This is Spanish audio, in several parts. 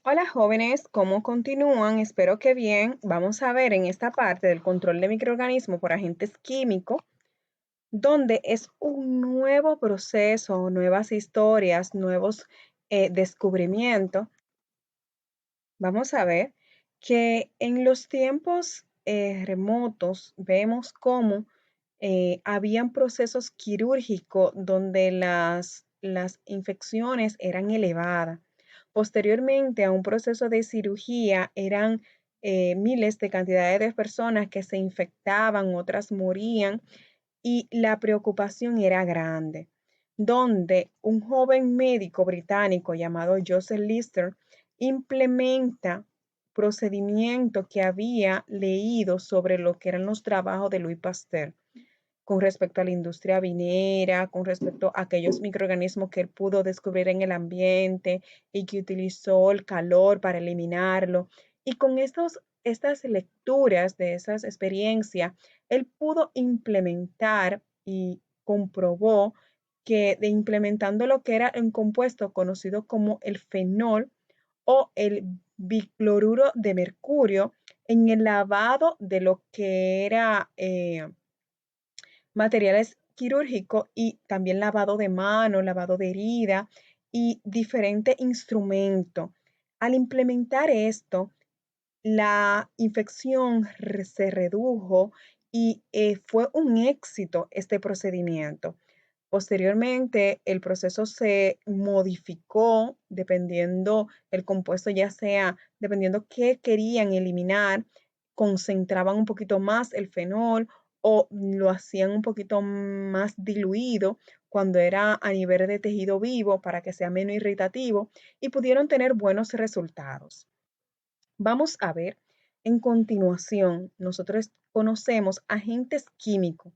Hola jóvenes, ¿cómo continúan? Espero que bien. Vamos a ver en esta parte del control de microorganismos por agentes químicos, donde es un nuevo proceso, nuevas historias, nuevos descubrimientos. Vamos a ver que en los tiempos remotos vemos cómo habían procesos quirúrgicos donde las infecciones eran elevadas. Posteriormente a un proceso de cirugía eran miles de cantidades de personas que se infectaban, otras morían y la preocupación era grande, donde un joven médico británico llamado Joseph Lister implementa procedimientos que había leído sobre lo que eran los trabajos de Louis Pasteur con respecto a la industria vinera, con respecto a aquellos microorganismos que él pudo descubrir en el ambiente y que utilizó el calor para eliminarlo. Y con estas lecturas de esas experiencias, él pudo implementar y comprobó que de implementando lo que era un compuesto conocido como el fenol o el bicloruro de mercurio en el lavado de lo que era materiales quirúrgicos y también lavado de mano, lavado de herida y diferentes instrumentos. Al implementar esto, la infección se redujo y fue un éxito este procedimiento. Posteriormente, el proceso se modificó dependiendo el compuesto, ya sea dependiendo qué querían eliminar, concentraban un poquito más el fenol o lo hacían un poquito más diluido cuando era a nivel de tejido vivo para que sea menos irritativo y pudieron tener buenos resultados. Vamos a ver en continuación, nosotros conocemos agentes químicos,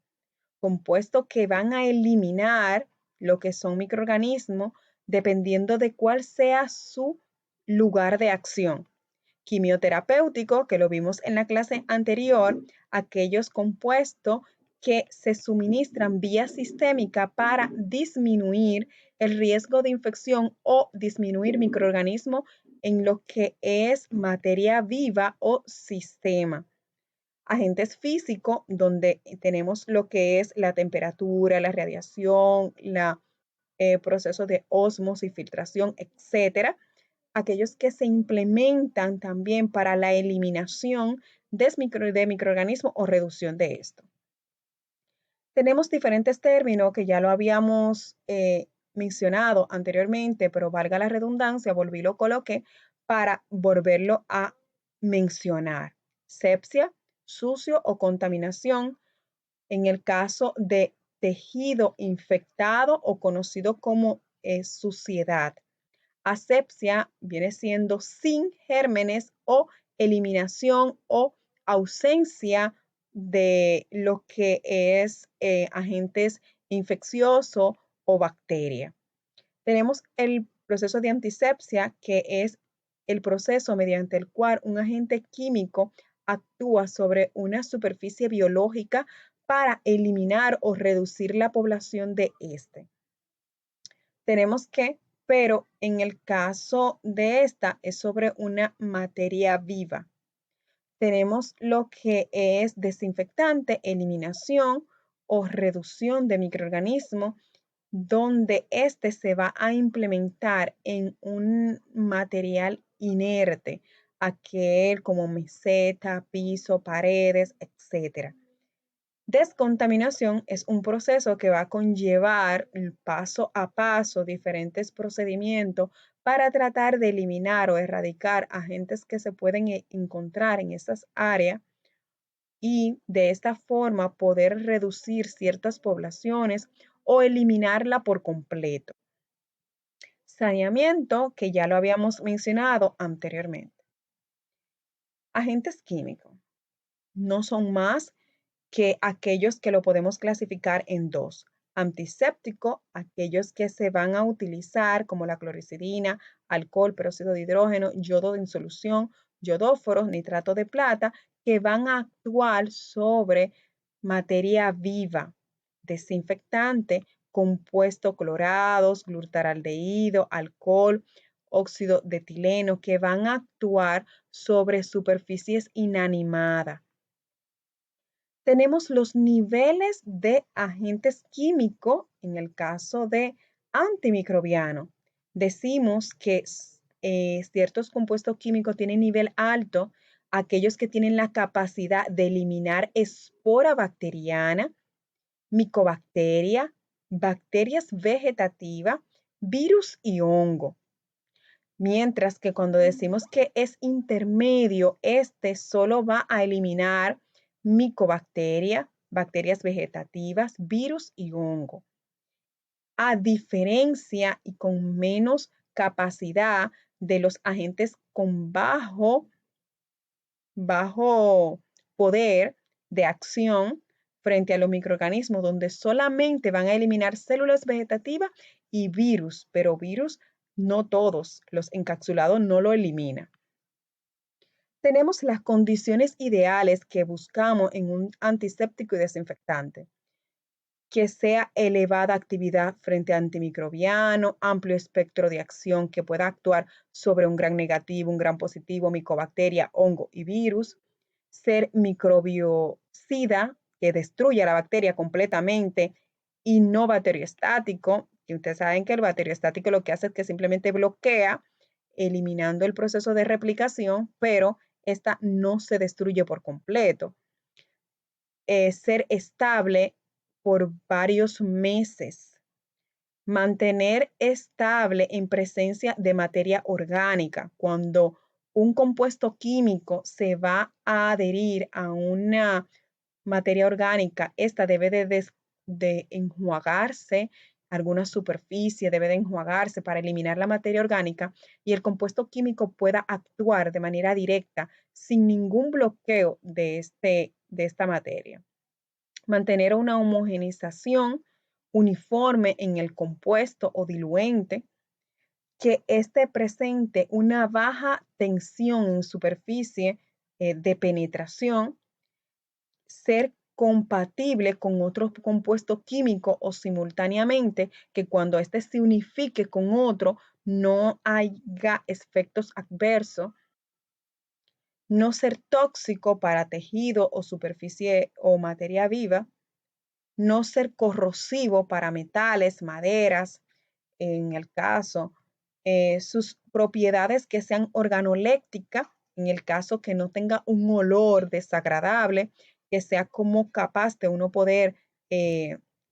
compuestos que van a eliminar lo que son microorganismos dependiendo de cuál sea su lugar de acción. Quimioterapéutico, que lo vimos en la clase anterior, aquellos compuestos que se suministran vía sistémica para disminuir el riesgo de infección o disminuir microorganismos en lo que es materia viva o sistema. Agentes físicos, donde tenemos lo que es la temperatura, la radiación, la proceso de osmosis, filtración, etcétera. Aquellos que se implementan también para la eliminación de microorganismos o reducción de esto. Tenemos diferentes términos que ya lo habíamos mencionado anteriormente, pero valga la redundancia, volví lo coloqué para volverlo a mencionar. Sepsia, sucio o contaminación, en el caso de tejido infectado o conocido como suciedad. Asepsia viene siendo sin gérmenes o eliminación o ausencia de lo que es agentes infecciosos o bacteria. Tenemos el proceso de antisepsia, que es el proceso mediante el cual un agente químico actúa sobre una superficie biológica para eliminar o reducir la población de este. Tenemos que, pero en el caso de esta es sobre una materia viva. Tenemos lo que es desinfectante, eliminación o reducción de microorganismos, donde este se va a implementar en un material inerte, aquel como meseta, piso, paredes, etcétera. Descontaminación es un proceso que va a conllevar paso a paso diferentes procedimientos para tratar de eliminar o erradicar agentes que se pueden encontrar en esas áreas y de esta forma poder reducir ciertas poblaciones o eliminarla por completo. Saneamiento, que ya lo habíamos mencionado anteriormente. Agentes químicos no son más que aquellos que lo podemos clasificar en dos. Antiséptico, aquellos que se van a utilizar como la clorexidina, alcohol, peróxido de hidrógeno, yodo en solución, yodóforos, nitrato de plata, que van a actuar sobre materia viva, desinfectante, compuestos clorados, glutaraldehído, alcohol óxido de etileno, que van a actuar sobre superficies inanimadas. Tenemos los niveles de agentes químicos en el caso de antimicrobiano. Decimos que ciertos compuestos químicos tienen nivel alto, aquellos que tienen la capacidad de eliminar espora bacteriana, micobacteria, bacterias vegetativas, virus y hongo. Mientras que cuando decimos que es intermedio, este solo va a eliminar micobacteria, bacterias vegetativas, virus y hongo. A diferencia y con menos capacidad de los agentes con bajo poder de acción frente a los microorganismos, donde solamente van a eliminar células vegetativas y virus, pero virus no todos, los encapsulados no lo eliminan. Tenemos las condiciones ideales que buscamos en un antiséptico y desinfectante: que sea elevada actividad frente a antimicrobiano, amplio espectro de acción que pueda actuar sobre un gran negativo, un gran positivo, micobacteria, hongo y virus, ser microbiocida, que destruya la bacteria completamente, y no bacteriostático, que ustedes saben que el bacteriostático lo que hace es que simplemente bloquea, eliminando el proceso de replicación, pero esta no se destruye por completo. Ser estable por varios meses. Mantener estable en presencia de materia orgánica. Cuando un compuesto químico se va a adherir a una materia orgánica, esta debe de enjuagarse, alguna superficie debe de enjuagarse para eliminar la materia orgánica y el compuesto químico pueda actuar de manera directa sin ningún bloqueo de esta materia. Mantener una homogeneización uniforme en el compuesto o diluente, que esté presente una baja tensión en superficie de penetración, ser compatible con otro compuesto químico o simultáneamente, que cuando éste se unifique con otro no haya efectos adversos, no ser tóxico para tejido o superficie o materia viva, no ser corrosivo para metales, maderas, en el caso, sus propiedades que sean organolépticas, en el caso que no tenga un olor desagradable, que sea como capaz de uno poder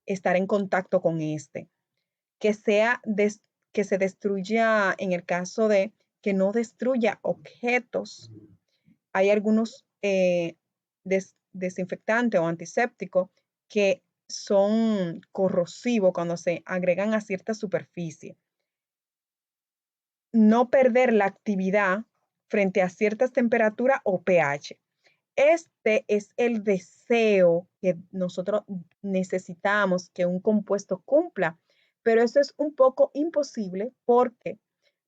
estar en contacto con este, que sea que se destruya en el caso de que no destruya objetos. Hay algunos desinfectantes o antisépticos que son corrosivos cuando se agregan a cierta superficie. No perder la actividad frente a ciertas temperaturas o pH. Este es el deseo que nosotros necesitamos que un compuesto cumpla, pero eso es un poco imposible porque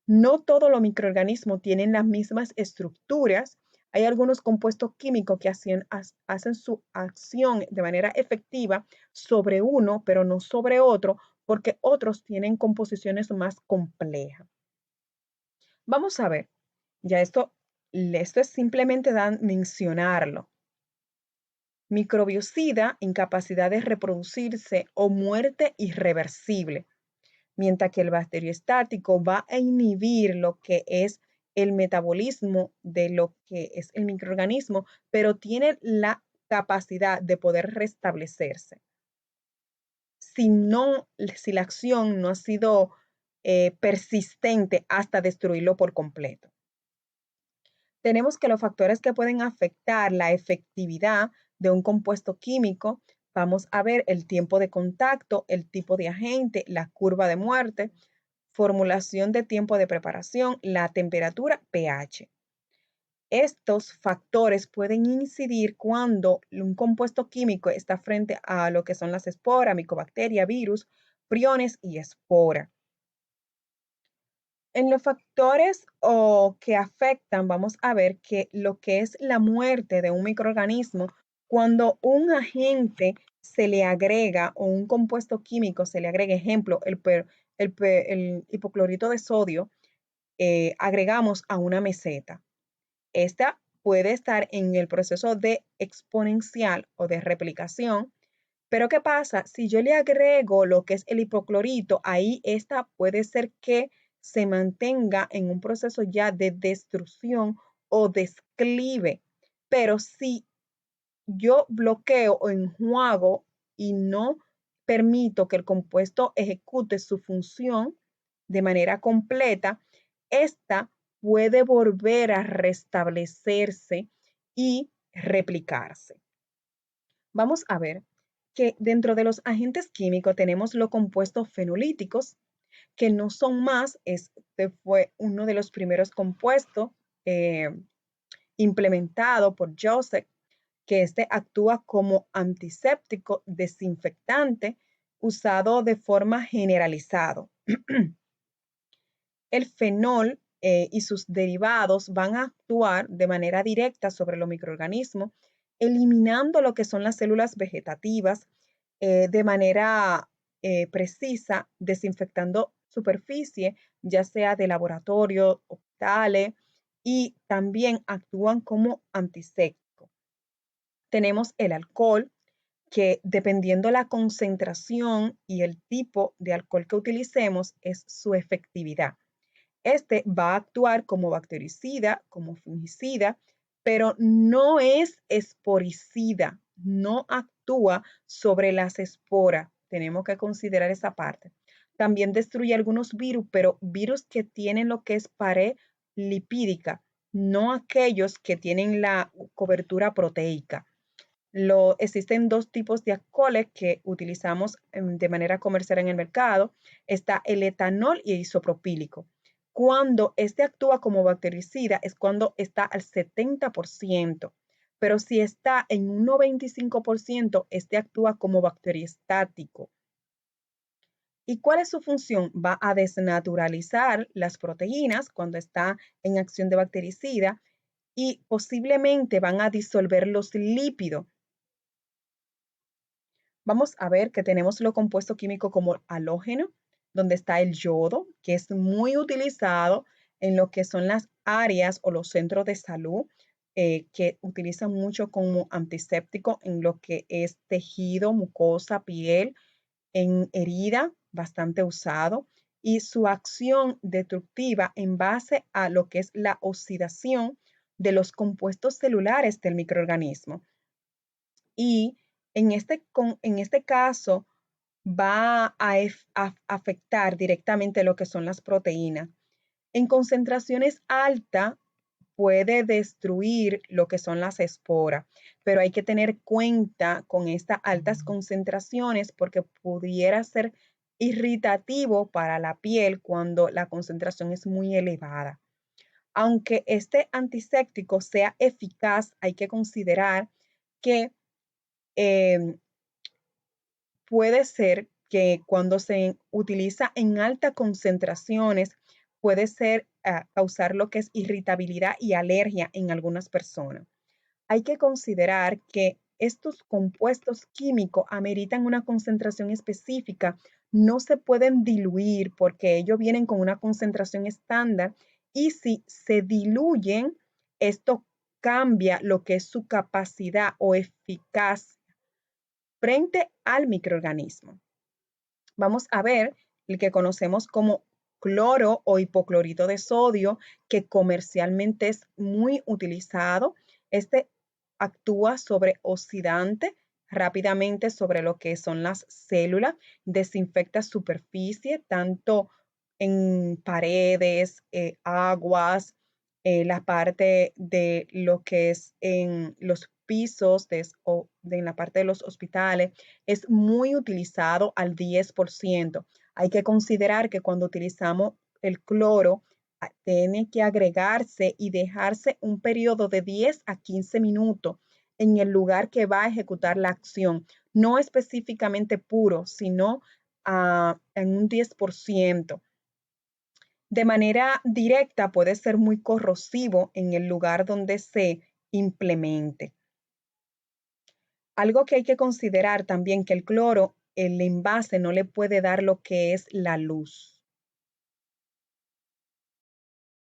no todos los microorganismos tienen las mismas estructuras. Hay algunos compuestos químicos que hacen su acción de manera efectiva sobre uno, pero no sobre otro, porque otros tienen composiciones más complejas. Vamos a ver, ya esto es simplemente mencionarlo. Microbiocida, incapacidad de reproducirse o muerte irreversible, mientras que el bacteriostático va a inhibir lo que es el metabolismo de lo que es el microorganismo, pero tiene la capacidad de poder restablecerse. Si la acción no ha sido persistente hasta destruirlo por completo. Tenemos que los factores que pueden afectar la efectividad de un compuesto químico, vamos a ver el tiempo de contacto, el tipo de agente, la curva de muerte, formulación de tiempo de preparación, la temperatura, pH. Estos factores pueden incidir cuando un compuesto químico está frente a lo que son las esporas, micobacteria, virus, priones y espora. En los factores que afectan, vamos a ver que lo que es la muerte de un microorganismo, cuando un agente se le agrega o un compuesto químico se le agrega, ejemplo, el hipoclorito de sodio, agregamos a una meseta. Esta puede estar en el proceso de exponencial o de replicación, pero ¿qué pasa? Si yo le agrego lo que es el hipoclorito, ahí esta puede ser que se mantenga en un proceso ya de destrucción o desclive. Pero si yo bloqueo o enjuago y no permito que el compuesto ejecute su función de manera completa, esta puede volver a restablecerse y replicarse. Vamos a ver que dentro de los agentes químicos tenemos los compuestos fenolíticos, que no son más, este fue uno de los primeros compuestos eh, implementado por Joseph, que este actúa como antiséptico desinfectante usado de forma generalizada. El fenol y sus derivados van a actuar de manera directa sobre los microorganismos, eliminando lo que son las células vegetativas de manera precisa, desinfectando superficie, ya sea de laboratorio, hospitales, y también actúan como antiséptico. Tenemos el alcohol, que dependiendo la concentración y el tipo de alcohol que utilicemos, es su efectividad. Este va a actuar como bactericida, como fungicida, pero no es esporicida, no actúa sobre las esporas. Tenemos que considerar esa parte. También destruye algunos virus, pero virus que tienen lo que es pared lipídica, no aquellos que tienen la cobertura proteica. Existen dos tipos de alcoholes que utilizamos de manera comercial en el mercado. Está el etanol y el isopropílico. Cuando este actúa como bactericida es cuando está al 70%, pero si está en un 95%, este actúa como bacteriostático. ¿Y cuál es su función? Va a desnaturalizar las proteínas cuando está en acción de bactericida y posiblemente van a disolver los lípidos. Vamos a ver que tenemos lo compuesto químico como halógeno, donde está el yodo, que es muy utilizado en lo que son las áreas o los centros de salud, que utilizan mucho como antiséptico en lo que es tejido, mucosa, piel, en herida, bastante usado, y su acción destructiva en base a lo que es la oxidación de los compuestos celulares del microorganismo. Y en este caso va a afectar directamente lo que son las proteínas. En concentraciones altas puede destruir lo que son las esporas, pero hay que tener cuenta con estas altas concentraciones porque pudiera ser irritativo para la piel cuando la concentración es muy elevada. Aunque este antiséptico sea eficaz, hay que considerar que eh, puede ser que cuando se utiliza en altas concentraciones puede ser causar lo que es irritabilidad y alergia en algunas personas. Hay que considerar que estos compuestos químicos ameritan una concentración específica, no se pueden diluir porque ellos vienen con una concentración estándar y si se diluyen, esto cambia lo que es su capacidad o eficacia frente al microorganismo. Vamos a ver el que conocemos como cloro o hipoclorito de sodio, que comercialmente es muy utilizado. Este actúa sobre oxidante rápidamente sobre lo que son las células, desinfecta superficie, tanto en paredes, aguas, la parte de lo que es en los pisos, en la parte de los hospitales, es muy utilizado al 10%. Hay que considerar que cuando utilizamos el cloro, tiene que agregarse y dejarse un periodo de 10 a 15 minutos en el lugar que va a ejecutar la acción. No específicamente puro, sino en un 10%. De manera directa puede ser muy corrosivo en el lugar donde se implemente. Algo que hay que considerar también que el cloro, el envase no le puede dar lo que es la luz.